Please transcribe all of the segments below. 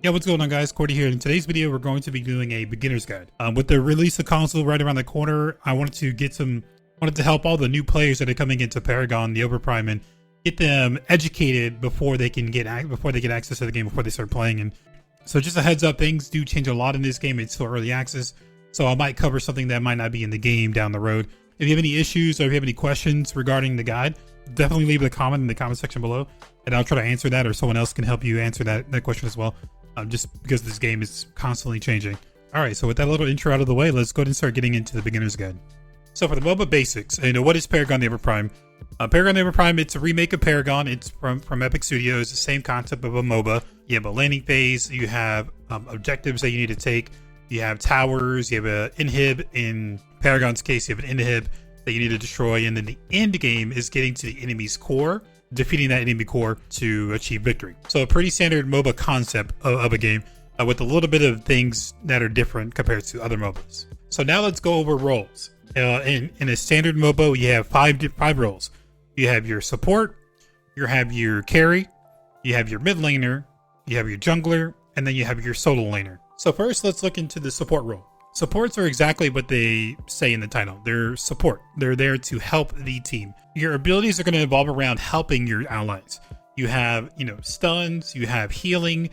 Yeah, what's going on, guys? Cordy here. In today's video, we're going to be doing a beginner's guide. With the release of console right around the corner, I wanted to help all the new players that are coming into Paragon The Overprime and get them educated before they get access to the game, before they start playing. And so, just a heads up, things do change a lot in this game. It's still early access, so I might cover something that might not be in the game down the road. If you have any issues or if you have any questions regarding the guide, definitely leave a comment in the comment section below, and I'll try to answer that, or someone else can help you answer that question as well. Just because this game is constantly changing. All right, so with that little intro out of the way, let's go ahead and start getting into the beginner's guide. So for the MOBA basics, what is Paragon The Overprime? Paragon The Overprime, it's a remake of Paragon. It's from Epic Studios, the same concept of a MOBA. You have a landing phase, you have objectives that you need to take, you have towers, you have an inhib. In Paragon's case, you have an inhib that you need to destroy, and then the end game is getting to the enemy's core, defeating that enemy core to achieve victory. So a pretty standard MOBA concept of a game, with a little bit of things that are different compared to other MOBAs. So now let's go over roles. In a standard MOBA, you have five roles. You have your support, you have your carry, you have your mid laner, you have your jungler, and then you have your solo laner. So first, let's look into the support role. Supports are exactly what they say in the title. They're support. They're there to help the team. Your abilities are going to evolve around helping your allies. You have, stuns, you have healing,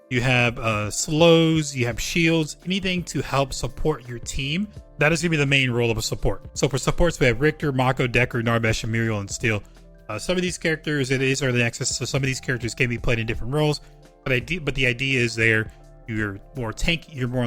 you have slows, you have shields, anything to help support your team. That is going to be the main role of a support. So for supports, we have Richter, Mako, Decker, Narbesh, and Muriel, and Steel. Some of these characters, it is early access, so some of these characters can be played in different roles. But the idea is there. You're more on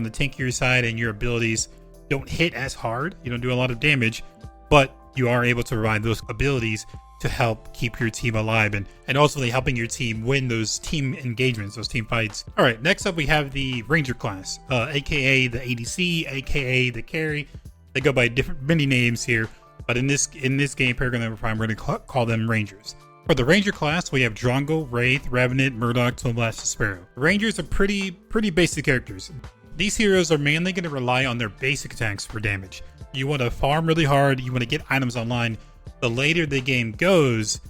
the tankier side, and your abilities don't hit as hard. You don't do a lot of damage, but you are able to provide those abilities to help keep your team alive and ultimately helping your team win those team engagements, those team fights. All right, next up we have the Ranger class, aka the ADC, aka the carry. They go by many names here, but in this game, Paragon The Overprime, we're going to call them Rangers. For the Ranger class, we have Drongo, Wraith, Revenant, Murdoch, Twinblast, and Sparrow. The Rangers are pretty basic characters. These heroes are mainly going to rely on their basic attacks for damage. You want to farm really hard, you want to get items online. The later the game goes,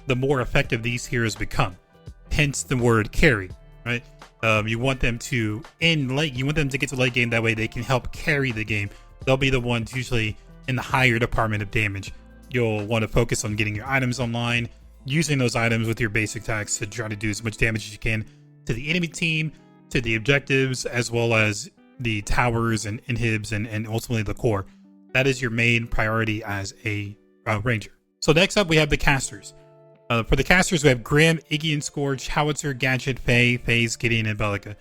the more effective these heroes become. Hence the word carry, right? You want them to get to late game, that way they can help carry the game. They'll be the ones usually in the higher department of damage. You'll want to focus on getting your items online, using those items with your basic attacks to try to do as much damage as you can to the enemy team, to the objectives, as well as the towers and inhibs and ultimately the core. That is your main priority as a ranger. So next up, we have the casters. For the casters, we have Grim, Iggy and Scourge, Howitzer, Gadget, Faye, FaZe, Gideon, and Belica.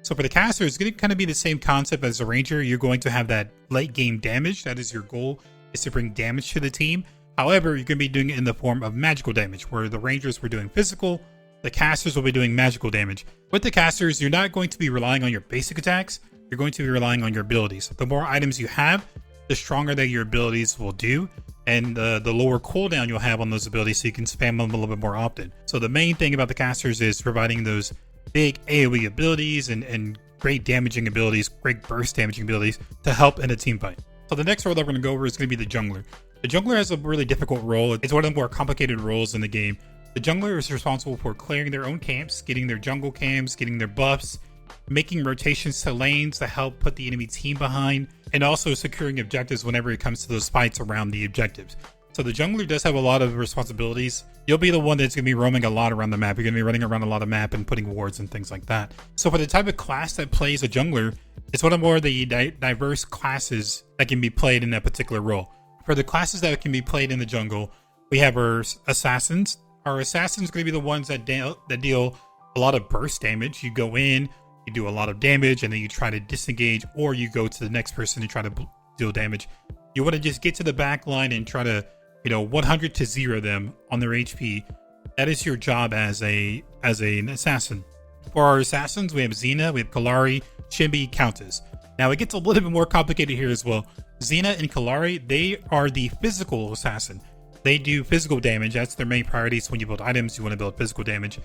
So for the casters, it's going to kind of be the same concept as a ranger. You're going to have that late game damage. That is your goal, is to bring damage to the team. However, you're going to be doing it in the form of magical damage, where the Rangers were doing physical, the casters will be doing magical damage. With the casters, you're not going to be relying on your basic attacks, you're going to be relying on your abilities. The more items you have, the stronger that your abilities will do, and the lower cooldown you'll have on those abilities, so you can spam them a little bit more often. So the main thing about the casters is providing those big AoE abilities and great damaging abilities, great burst damaging abilities to help in a team fight. So the next role that we're going to go over is going to be the jungler. The jungler has a really difficult role. It's one of the more complicated roles in the game. The jungler is responsible for clearing their own camps, getting their jungle camps, getting their buffs, making rotations to lanes to help put the enemy team behind, and also securing objectives whenever it comes to those fights around the objectives. So the jungler does have a lot of responsibilities. You'll be the one that's going to be roaming a lot around the map. You're going to be running around a lot of map and putting wards and things like that. So for the type of class that plays a jungler, it's one of more of the diverse classes that can be played in that particular role. For the classes that can be played in the jungle, we have our assassins. Our assassins are going to be the ones that deal a lot of burst damage. You go in, you do a lot of damage, and then you try to disengage, or you go to the next person and try to deal damage. You want to just get to the back line and try to 100 to 0 them on their HP. That is your job as an assassin. For our assassins, we have Xena, we have Kalari, Shimbi, Countess. Now it gets a little bit more complicated here as well. Xena and Kalari, they are the physical assassin. They do physical damage. That's their main priorities. When you build items, you want to build physical damage.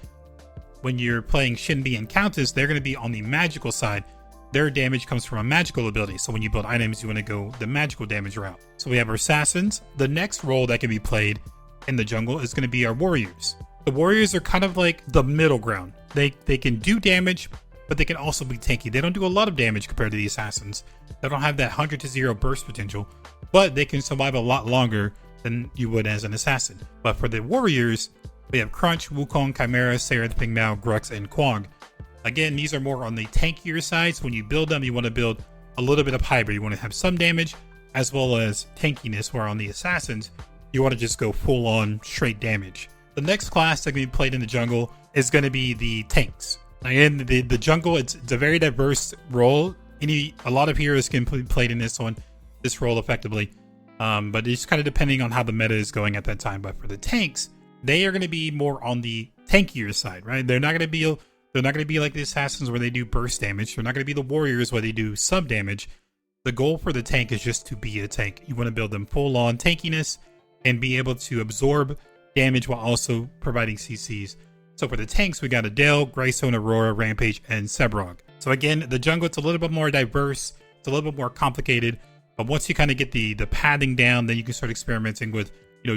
When you're playing Shinbi and Countess, they're going to be on the magical side. Their damage comes from a magical ability. So when you build items, you want to go the magical damage route. So we have our assassins. The next role that can be played in the jungle is going to be our warriors. The warriors are kind of like the middle ground. They can do damage, but they can also be tanky. They don't do a lot of damage compared to the assassins. They don't have that 100 to 0 burst potential, but they can survive a lot longer than you would as an assassin. But for the warriors, we have Crunch, Wukong, Chimera, Seraph, Pingmao, Grux, and Quang. Again, these are more on the tankier side. So when you build them, you want to build a little bit of hybrid. You want to have some damage as well as tankiness, where on the assassins, you want to just go full on straight damage. The next class that can be played in the jungle is going to be the tanks. Again, the jungle, it's a very diverse role. A lot of heroes can be played in this role effectively. But it's kind of depending on how the meta is going at that time. But for the tanks, they are going to be more on the tankier side, right? They're not going to be like the assassins where they do burst damage. They're not going to be the warriors where they do sub damage. The goal for the tank is just to be a tank. You want to build them full on tankiness and be able to absorb damage while also providing CCs. So for the tanks, we got Adele, Greystone, Aurora, Rampage, and Sebrog. So again, the jungle, it's a little bit more diverse. It's a little bit more complicated. But once you kind of get the padding down, then you can start experimenting with,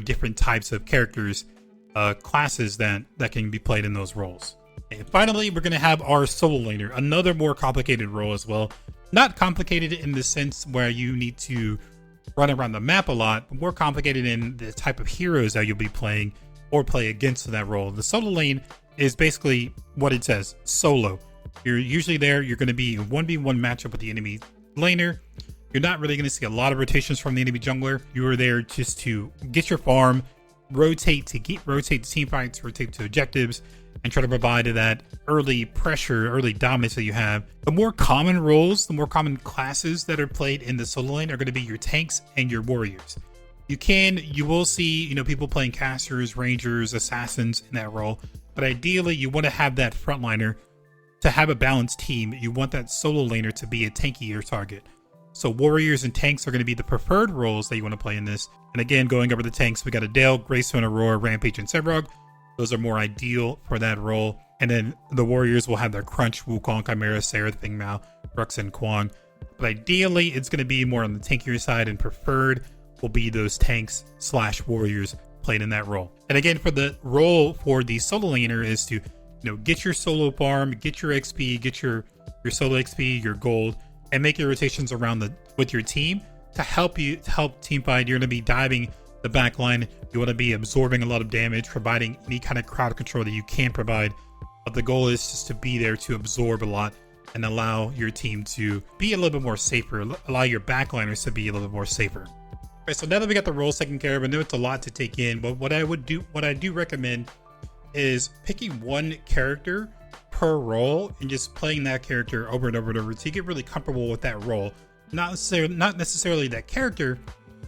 different types of characters, classes that can be played in those roles. And finally, we're going to have our solo laner, another more complicated role as well. Not complicated in the sense where you need to run around the map a lot, but more complicated in the type of heroes that you'll be playing or play against that role. The solo lane is basically what it says, solo. You're usually there, you're going to be in 1v1 matchup with the enemy laner. You're not really going to see a lot of rotations from the enemy jungler. You are there just to get your farm, rotate to team fights, rotate to objectives, and try to provide that early pressure, early dominance that you have. The more common roles, the more common classes that are played in the solo lane are going to be your tanks and your warriors. You will see, people playing casters, rangers, assassins in that role, but ideally you want to have that frontliner to have a balanced team. You want that solo laner to be a tankier target. So warriors and tanks are going to be the preferred roles that you want to play in this. And again, going over the tanks, we got Adele, Greystone, Aurora, Rampage, and Sebrog. Those are more ideal for that role. And then the warriors will have their Crunch, Wukong, Chimera, Seraph, Pingmao, Grux, and Quang. But ideally, it's going to be more on the tankier side, and preferred will be those tanks / warriors played in that role. And again, for the role for the solo laner is to, get your solo farm, get your XP, get your solo XP, your gold, and make your rotations around with your team to help team fight. You're going to be diving the back line. You want to be absorbing a lot of damage, providing any kind of crowd control that you can provide. But the goal is just to be there to absorb a lot and allow your team to be a little bit more safer, allow your backliners to be a little bit more safer. All right, so now that we got the roles taken care of, I know it's a lot to take in, but what I do recommend is picking one character per role and just playing that character over and over and over to get really comfortable with that role. Not necessarily that character,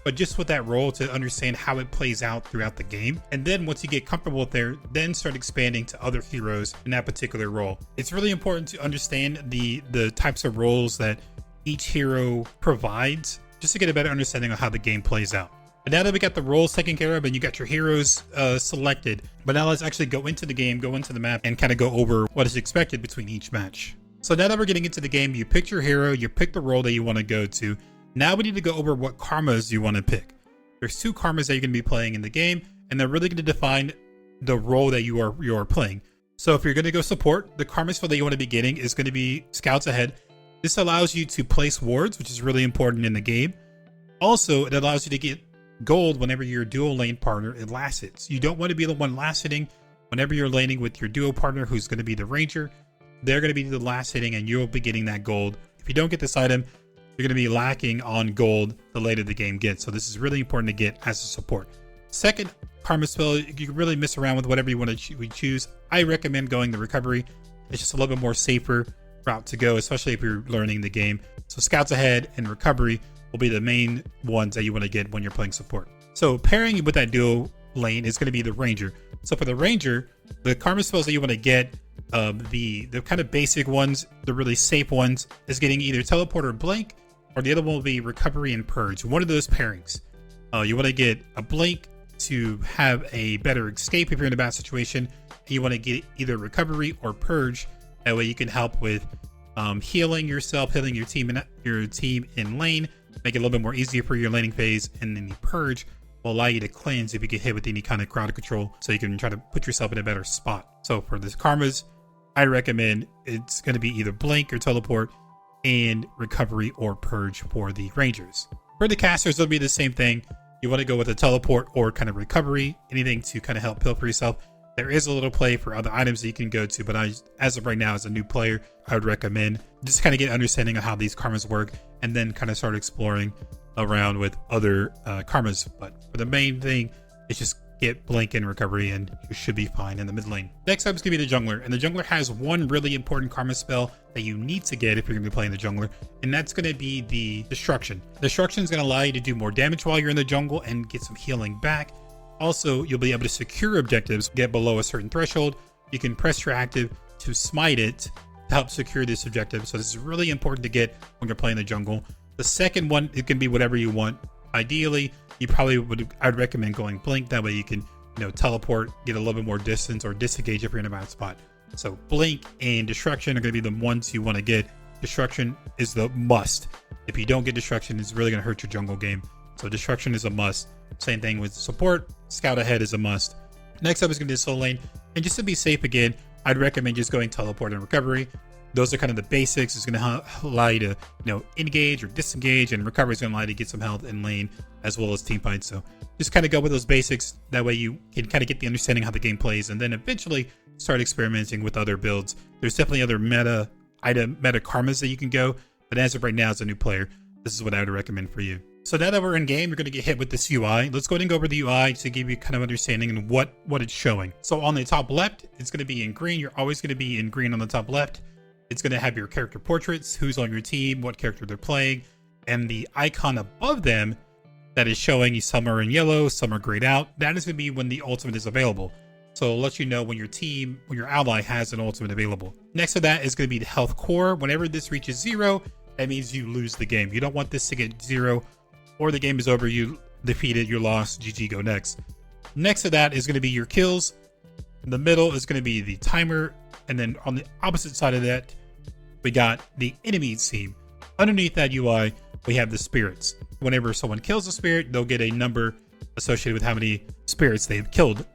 but just with that role to understand how it plays out throughout the game. And then once you get comfortable with there, then start expanding to other heroes in that particular role. It's really important to understand the types of roles that each hero provides, just to get a better understanding of how the game plays out. And now that we got the roles taken care of and you got your heroes selected, but now let's actually go into the game, go into the map, and kind of go over what is expected between each match. So now that we're getting into the game, you picked your hero, you picked the role that you want to go to. Now we need to go over what karmas you want to pick. There's 2 karmas that you're going to be playing in the game, and they're really going to define the role that you are playing. So if you're going to go support, the karma spell that you want to be getting is going to be Scouts Ahead. This allows you to place wards, which is really important in the game. Also, it allows you to get gold whenever your duo lane partner it last hits. You don't want to be the one last hitting. Whenever you're laning with your duo partner, who's going to be the ranger, they're going to be the last hitting and you'll be getting that gold. If you don't get this item, you're going to be lacking on gold the later the game gets. So this is really important to get as a support. Second karma spell, you can really mess around with whatever you want to choose. I recommend going the recovery. It's just a little bit more safer route to go, especially if you're learning the game. So Scouts Ahead and recovery will be the main ones that you want to get when you're playing support. So pairing with that duo lane is going to be the ranger. So for the ranger, the karma spells that you want to get, the kind of basic ones, the really safe ones, is getting either teleport or blink, or the other one will be recovery and purge. One of those pairings. You want to get a blink to have a better escape if you're in a bad situation. And you want to get either recovery or purge. That way you can help with healing yourself, healing your team in lane, make it a little bit more easier for your laning phase, and then the purge will allow you to cleanse if you get hit with any kind of crowd control, so you can try to put yourself in a better spot. So for the karmas, I recommend it's going to be either blink or teleport, and recovery or purge for the rangers. For the casters, it'll be the same thing. You want to go with a teleport or kind of recovery, anything to kind of help heal for yourself. There is a little play for other items that you can go to, but as of right now, as a new player, I would recommend just kind of get an understanding of how these karmas work, and then kind of start exploring around with other karmas. But for the main thing, it's just get blink and recovery, and you should be fine in the mid lane. Next up is going to be the jungler, and the jungler has one really important karma spell that you need to get if you're going to be playing the jungler, and that's going to be the destruction. Destruction is going to allow you to do more damage while you're in the jungle and get some healing back. Also, you'll be able to secure objectives, get below a certain threshold. You can press your active to smite it to help secure this objective. So this is really important to get when you're playing the jungle. The second one, it can be whatever you want. Ideally, I'd recommend going blink. That way you can, teleport, get a little bit more distance, or disengage if you're in a bad spot. So blink and destruction are going to be the ones you want to get. Destruction is the must. If you don't get destruction, it's really going to hurt your jungle game. So destruction is a must. Same thing with support. Scout ahead is a must. Next up is going to be the soul lane. And just to be safe again, I'd recommend just going teleport and recovery. Those are kind of the basics. It's going to allow you to, engage or disengage, and recovery is going to allow you to get some health in lane as well as team fights. So just kind of go with those basics. That way you can kind of get the understanding how the game plays, and then eventually start experimenting with other builds. There's definitely other meta karmas that you can go, but as of right now, as a new player, this is what I would recommend for you. So now that we're in game, you're going to get hit with this UI. Let's go ahead and go over the UI to give you kind of understanding and what it's showing. So on the top left, it's going to be in green. You're always going to be in green on the top left. It's going to have your character portraits, who's on your team, what character they're playing, and the icon above them that is showing you some are in yellow, some are grayed out. That is going to be when the ultimate is available. So it'll let you know when your ally has an ultimate available. Next to that is going to be the health core. Whenever this reaches 0, that means you lose the game. You don't want this to get 0, or the game is over, you defeated, you're lost, GG, go next. Next to that is going to be your kills. In the middle is going to be the timer, and then on the opposite side of that, we got the enemy team. Underneath that UI, we have the spirits. Whenever someone kills a spirit, they'll get a number associated with how many spirits they've killed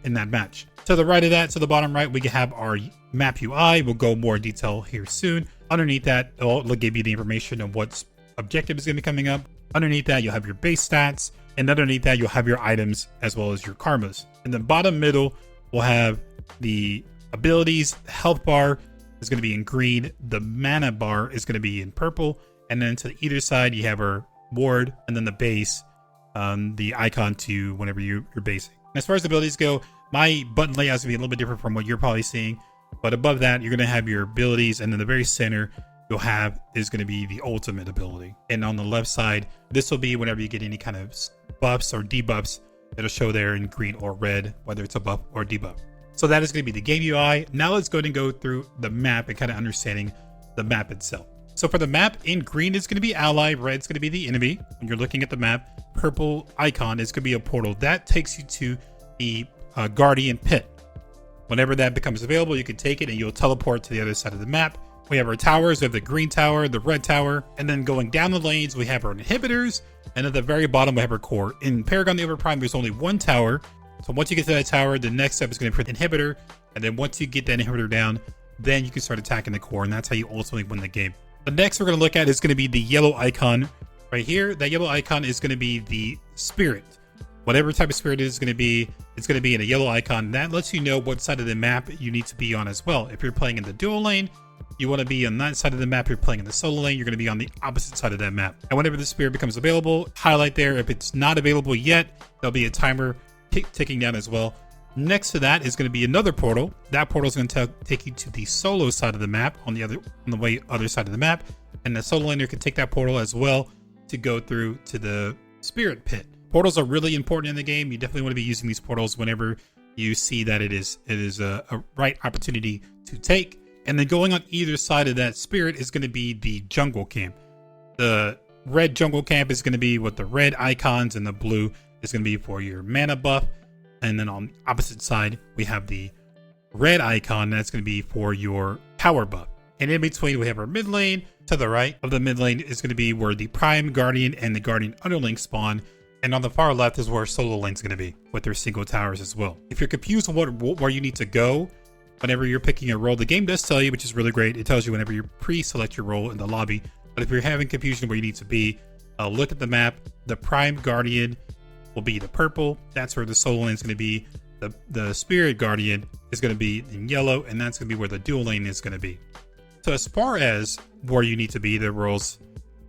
in that match. To the right of that, to the bottom right, we have our map UI. We'll go more in detail here soon. Underneath that, it'll give you the information of what objective is going to be coming up. Underneath that, you'll have your base stats, and underneath that, you'll have your items as well as your karmas. In the bottom middle, we'll have the abilities. The health bar is going to be in green. The mana bar is going to be in purple. And then to either side, you have our ward, and then the base, the icon to whenever you're basing. And as far as the abilities go, my button layout is going to be a little bit different from what you're probably seeing. But above that, you're going to have your abilities, and in the very center, you'll have is going to be the ultimate ability. And on the left side, this will be whenever you get any kind of buffs or debuffs, it'll show there in green or red, whether it's a buff or debuff. So that is going to be the game UI. Now let's go ahead and go through the map and kind of understanding the map itself. So for the map, in green is going to be ally, red is going to be the enemy. When you're looking at the map, purple icon is going to be a portal. That takes you to the Guardian Pit. Whenever that becomes available, you can take it and you'll teleport to the other side of the map. We have our towers. We have the green tower, the red tower, and then going down the lanes, we have our inhibitors, and at the very bottom, we have our core. In Paragon The Overprime, there's only one tower. So once you get to that tower, the next step is going to be for the inhibitor, and then once you get that inhibitor down, then you can start attacking the core, and that's how you ultimately win the game. The next we're going to look at is going to be the yellow icon right here. That yellow icon is going to be the spirit. Whatever type of spirit it is going to be, it's going to be in a yellow icon. That lets you know what side of the map you need to be on as well. If you're playing in the dual lane, you want to be on that side of the map. If you're playing in the solo lane, you're going to be on the opposite side of that map. And whenever the spirit becomes available, highlight there. If it's not available yet, there'll be a timer ticking down as well. Next to that is going to be another portal. That portal is going to take you to the solo side of the map on the other side of the map. And the solo laner can take that portal as well to go through to the spirit pit. Portals are really important in the game. You definitely want to be using these portals whenever you see that it is a right opportunity to take. And then going on either side of that spirit is going to be the jungle camp. The red jungle camp is going to be with the red icons, and the blue is going to be for your mana buff. And then on the opposite side, we have the red icon. That's going to be for your power buff. And in between, we have our mid lane. To the right of the mid lane is going to be where the Prime Guardian and the Guardian Underling spawn. And on the far left is where solo lane's going to be with their single towers as well. If you're confused on where you need to go, whenever you're picking a role, the game does tell you, which is really great. It tells you whenever you pre-select your role in the lobby. But if you're having confusion where you need to be, look at the map. The Prime Guardian will be the purple. That's where the solo lane is going to be. The Spirit Guardian is going to be in yellow, and that's going to be where the dual lane is going to be. So as far as where you need to be, the roles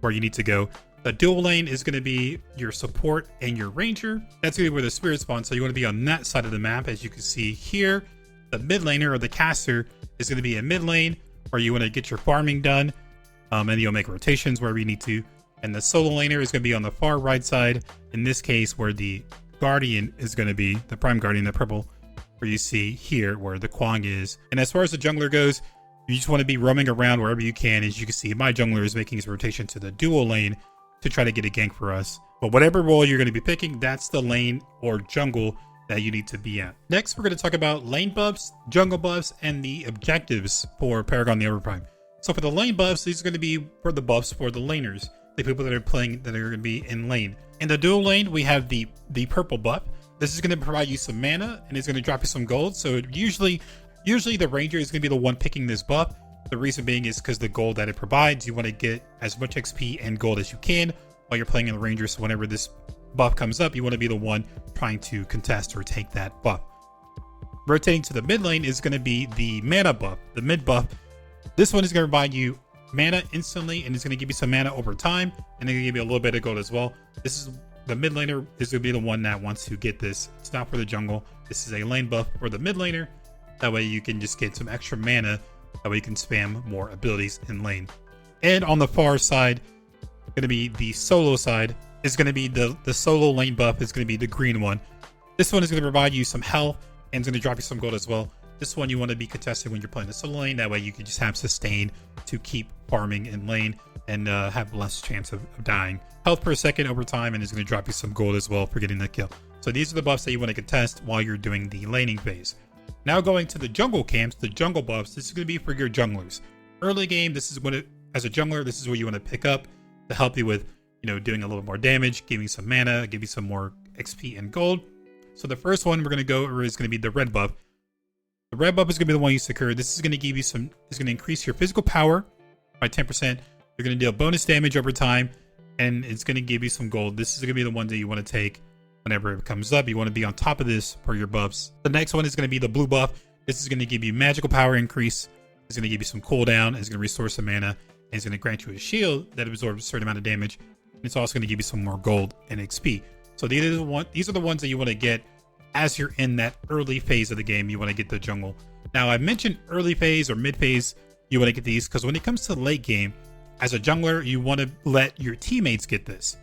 where you need to go, the dual lane is going to be your support and your ranger. That's going to be where the spirit spawns. So you want to be on that side of the map. As you can see here, the mid laner or the caster is going to be in mid lane where you want to get your farming done. And you'll make rotations wherever you need to. And the solo laner is going to be on the far right side. In this case, where the guardian is going to be, the prime guardian, the purple, where you see here where the Kwang is. And as far as the jungler goes, you just want to be roaming around wherever you can. As you can see, my jungler is making his rotation to the dual lane to try to get a gank for us. But whatever role you're going to be picking, that's the lane or jungle that you need to be at. Next, we're going to talk about lane buffs, jungle buffs, and the objectives for Paragon The Overprime. So for the lane buffs, these are going to be for the buffs for the laners, the people that are playing that are going to be in lane. In the dual lane, we have the purple buff. This is going to provide you some mana and it's going to drop you some gold. So usually the ranger is going to be the one picking this buff. The reason being is because the gold that it provides, you want to get as much XP and gold as you can while you're playing in the ranger. So whenever this buff comes up, you want to be the one trying to contest or take that buff. Rotating to the mid lane is going to be the mana buff, the mid buff. This one is going to provide you mana instantly and it's going to give you some mana over time, and it's going to give you a little bit of gold as well. This is the mid laner is going to be the one that wants to get this. It's not for the jungle. This is a lane buff for the mid laner. That way you can just get some extra mana. That way you can spam more abilities in lane. And on the far side, going to be the solo side, is going to be the solo lane buff is going to be the green one. This one is going to provide you some health and it's going to drop you some gold as well. This one you want to be contested when you're playing the solo lane. That way you can just have sustain to keep farming in lane and have less chance of dying. Health per second over time, and it's going to drop you some gold as well for getting the kill. So these are the buffs that you want to contest while you're doing the laning phase. Now going to the jungle camps, the jungle buffs, this is going to be for your junglers. Early game, this is what as a jungler, this is what you want to pick up to help you with, doing a little more damage, giving some mana, give you some more XP and gold. So the first one we're going to go over is going to be the red buff. The red buff is going to be the one you secure. This is going to give you it's going to increase your physical power by 10%. You're going to deal bonus damage over time, and it's going to give you some gold. This is going to be the one that you want to take whenever it comes up. You want to be on top of this for your buffs. The next one is going to be the blue buff. This is going to give you magical power increase. It's going to give you some cooldown. It's going to restore some mana. And it's going to grant you a shield that absorbs a certain amount of damage. And it's also going to give you some more gold and XP. So these are the ones that you want to get as you're in that early phase of the game. You want to get the jungle. Now, I mentioned early phase or mid phase. You want to get these because when it comes to late game, as a jungler, you want to let your teammates get this.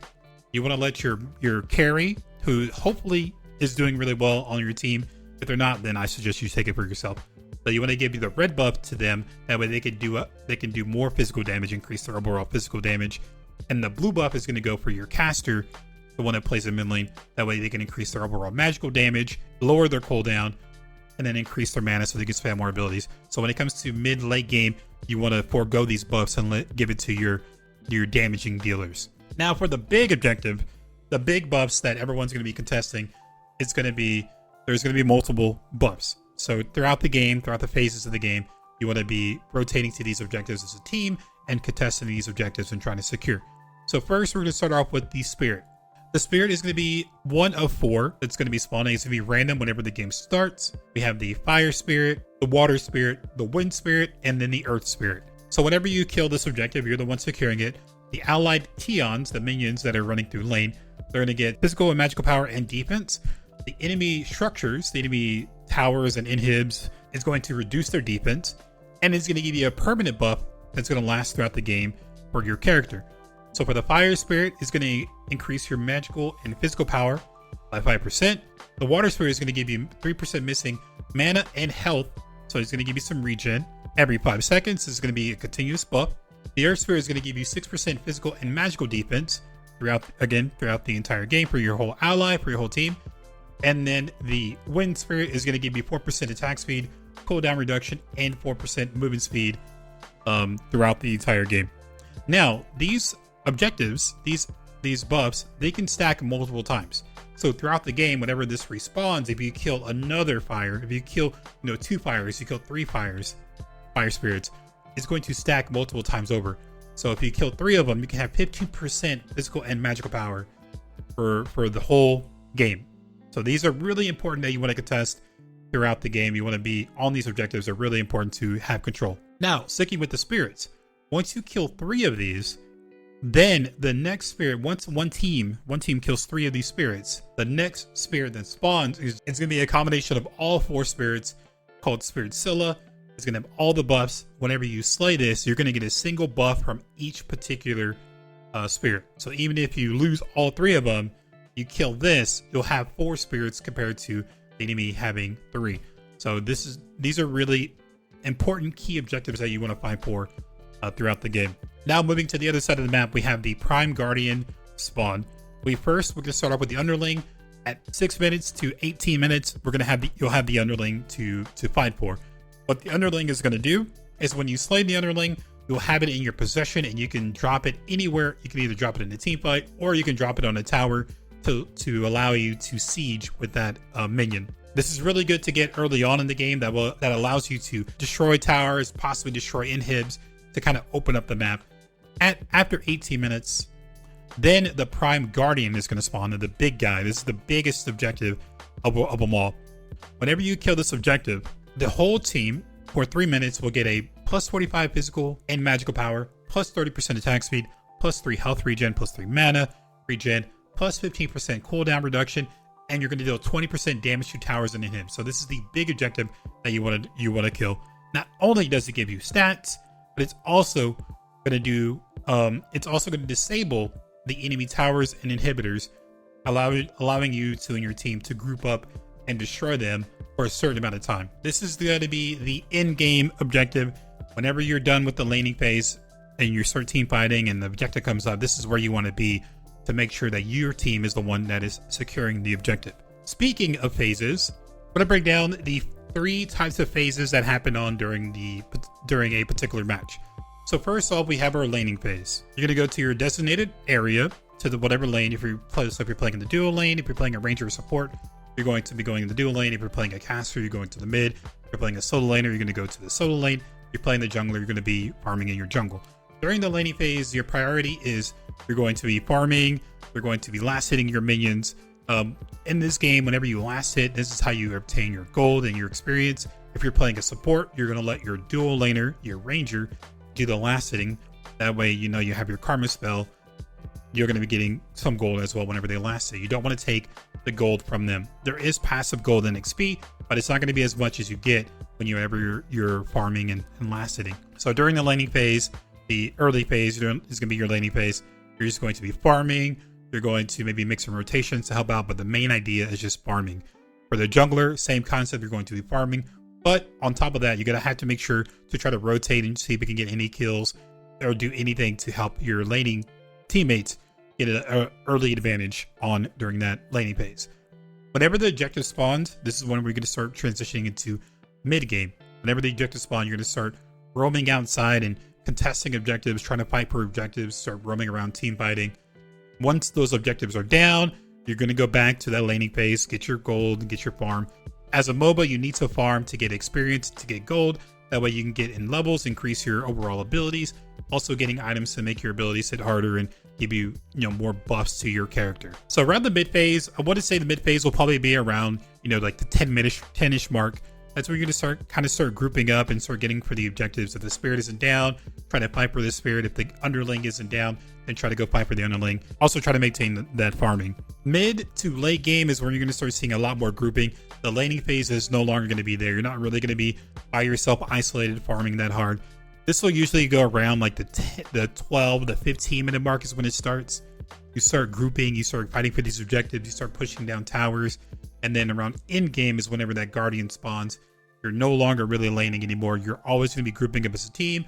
You want to let your carry, who hopefully is doing really well on your team. If they're not, then I suggest you take it for yourself. So you want to give you the red buff to them. That way they can do more physical damage, increase their overall physical damage. And the blue buff is going to go for your caster, the one that plays in mid lane. That way they can increase their overall magical damage, lower their cooldown, and then increase their mana so they can spam more abilities. So when it comes to mid late game, you want to forego these buffs and give it to your damaging dealers. Now for the big objective, the big buffs that everyone's going to be contesting, there's going to be multiple buffs. So throughout the game, throughout the phases of the game, you want to be rotating to these objectives as a team and contesting these objectives and trying to secure. So first, we're going to start off with the Spirit. The Spirit is going to be one of 4 that's going to be spawning. It's going to be random whenever the game starts. We have the Fire Spirit, the Water Spirit, the Wind Spirit, and then the Earth Spirit. So whenever you kill this objective, you're the one securing it. The allied Teons, the minions that are running through lane, they're going to get physical and magical power and defense. The enemy structures, the enemy towers and inhibs, is going to reduce their defense, and it's going to give you a permanent buff that's going to last throughout the game for your character. So for the Fire Spirit, it's going to increase your magical and physical power by 5%. The Water Spirit is going to give you 3% missing mana and health, so it's going to give you some regen every 5 seconds. This is going to be a continuous buff. The Earth Spirit is going to give you 6% physical and magical defense throughout the entire game for your whole ally, for your whole team. And then the Wind Spirit is going to give you 4% attack speed, cooldown reduction, and 4% movement speed throughout the entire game. Now, these objectives, these buffs, they can stack multiple times. So throughout the game, whenever this respawns, if you kill another fire, if you kill 2 fires, you kill 3 fire spirits, it's going to stack multiple times over. So if you kill 3 of them, you can have 15% physical and magical power for the whole game. So these are really important that you want to contest throughout the game. You want to be on these objectives. Are really important to have control. Now, sticking with the spirits, once you kill 3 of these, then the next spirit, once one team kills 3 of these spirits, the next spirit that spawns it's going to be a combination of all 4 spirits called Spirit Scylla. It's going to have all the buffs. Whenever you slay this, you're going to get a single buff from each particular spirit. So even if you lose all 3 of them, you kill this, you'll have 4 spirits compared to the enemy having 3. So these are really important key objectives that you want to fight for throughout the game. Now moving to the other side of the map, we have the Prime Guardian spawn. We're going to start off with the underling. At 6 minutes to 18 minutes, you'll have the underling to fight for. What the underling is going to do is when you slay the underling, you'll have it in your possession and you can drop it anywhere. You can either drop it in a team fight or you can drop it on a tower to allow you to siege with that minion. This is really good to get early on in the game. That allows you to destroy towers, possibly destroy inhibs, to kind of open up the map. After 18 minutes, then the Prime Guardian is going to spawn, the big guy. This is the biggest objective of them all. Whenever you kill this objective, the whole team for 3 minutes will get a plus 45 physical and magical power, plus 30% attack speed, plus 3 health regen, plus 3 mana regen, plus 15% cooldown reduction, and you're going to deal 20% damage to towers and inhibs. So this is the big objective that you want to kill. Not only does it give you stats, but it's also going to disable the enemy towers and inhibitors, allowing you and your team to group up and destroy them for a certain amount of time. This is going to be the in-game objective. Whenever you're done with the laning phase and you start team fighting and the objective comes up, this is where you want to be to make sure that your team is the one that is securing the objective. Speaking of phases, I'm going to break down the 3 types of phases that happen during a particular match. So first off, we have our laning phase. You're going to go to your designated area, to whatever lane. If you're playing in the duo lane, if you're playing a ranger or support, you're going to be going in the duo lane. If you're playing a caster, you're going to the mid. If you're playing a solo laner, you're going to go to the solo lane. If you're playing the jungler, you're going to be farming in your jungle. During the laning phase, your priority is you're going to be farming. You're going to be last hitting your minions. In this game, whenever you last hit, this is how you obtain your gold and your experience. If you're playing a support, you're going to let your duo laner, your ranger, do the last hitting. That way, you have your karma spell. You're going to be getting some gold as well whenever they last hit. You don't want to take the gold from them. There is passive gold and XP, but it's not going to be as much as you get whenever you're farming and last hitting. So during the laning phase, the early phase is going to be your laning phase. You're just going to be farming. You're going to maybe mix some rotations to help out, but the main idea is just farming. For the jungler, same concept. You're going to be farming, but on top of that, you're going to have to make sure to try to rotate and see if you can get any kills or do anything to help your laning teammates get an early advantage during that laning phase. Whenever the objective spawns, this is when we're going to start transitioning into mid game. Whenever the objective spawn, you're going to start roaming outside and contesting objectives, trying to fight for objectives, start roaming around team fighting. Once those objectives are down, you're going to go back to that laning phase, get your gold, and get your farm. As a MOBA, you need to farm to get experience, to get gold. That way you can get in levels, increase your overall abilities. Also getting items to make your abilities hit harder and give you, more buffs to your character. So around the mid phase, I want to say the mid phase will probably be around, like the 10-ish mark. That's where you're going to start grouping up and start getting for the objectives. If the spirit isn't down, try to fight for the spirit. If the underling isn't down, then try to go fight for the underling. Also try to maintain that farming. Mid to late game is where you're going to start seeing a lot more grouping. The laning phase is no longer going to be there. You're not really going to be by yourself isolated farming that hard. This will usually go around like the 12 to 15 minute mark is when it starts. You start grouping, you start fighting for these objectives, you start pushing down towers, and then around end game is whenever that guardian spawns. You're no longer really laning anymore. You're always going to be grouping up as a team,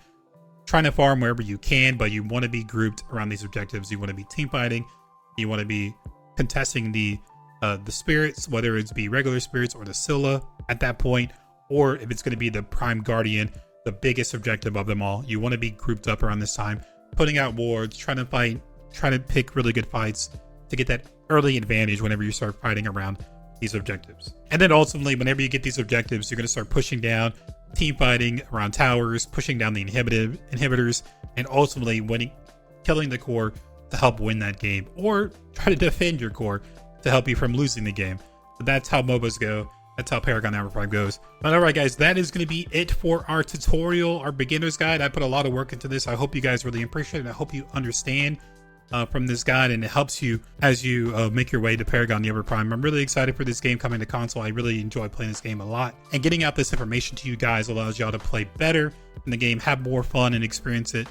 trying to farm wherever you can, but you want to be grouped around these objectives. You want to be team fighting. You want to be contesting the spirits, whether it's be regular spirits or the Scylla at that point, or if it's going to be the Prime Guardian, the biggest objective of them all. You want to be grouped up around this time, putting out wards, trying to fight, trying to pick really good fights to get that early advantage whenever you start fighting around these objectives. And then ultimately, whenever you get these objectives, you're going to start pushing down, team fighting around towers, pushing down the inhibitors, and ultimately winning, killing the core to help win that game, or try to defend your core to help you from losing the game. So that's how MOBAs go. That's how Paragon The Overprime goes. But all right, guys, that is going to be it for our tutorial, our beginner's guide. I put a lot of work into this. I hope you guys really appreciate it. I hope you understand from this guide, and it helps you as you make your way to Paragon The Overprime. I'm really excited for this game coming to console. I really enjoy playing this game a lot, and getting out this information to you guys allows y'all to play better in the game, have more fun, and experience it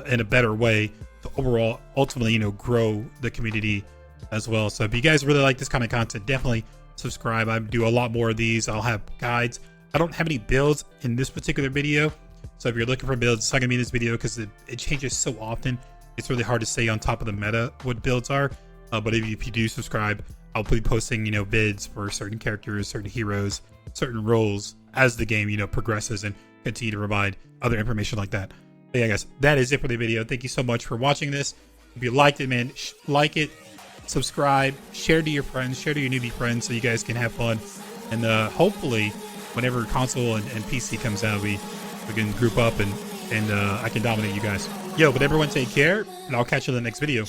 in a better way to overall, ultimately, you know, grow the community as well. So if you guys really like this kind of content, definitely subscribe. I do a lot more of these. I'll have guides. I don't have any builds in this particular video, so if you're looking for builds, it's not gonna be in this video because it changes so often. It's really hard to stay on top of the meta what builds are, but if you do subscribe, I'll be posting, you know, vids for certain characters, certain heroes, certain roles as the game, you know, progresses, and continue to provide other information like that. But yeah, guys, that is it for the video. Thank you so much for watching this. If you liked it, man, like it, subscribe, share to your friends, share to your newbie friends, so you guys can have fun. And hopefully, whenever console and PC comes out, we can group up and I can dominate you guys. Yo, but everyone take care, and I'll catch you in the next video.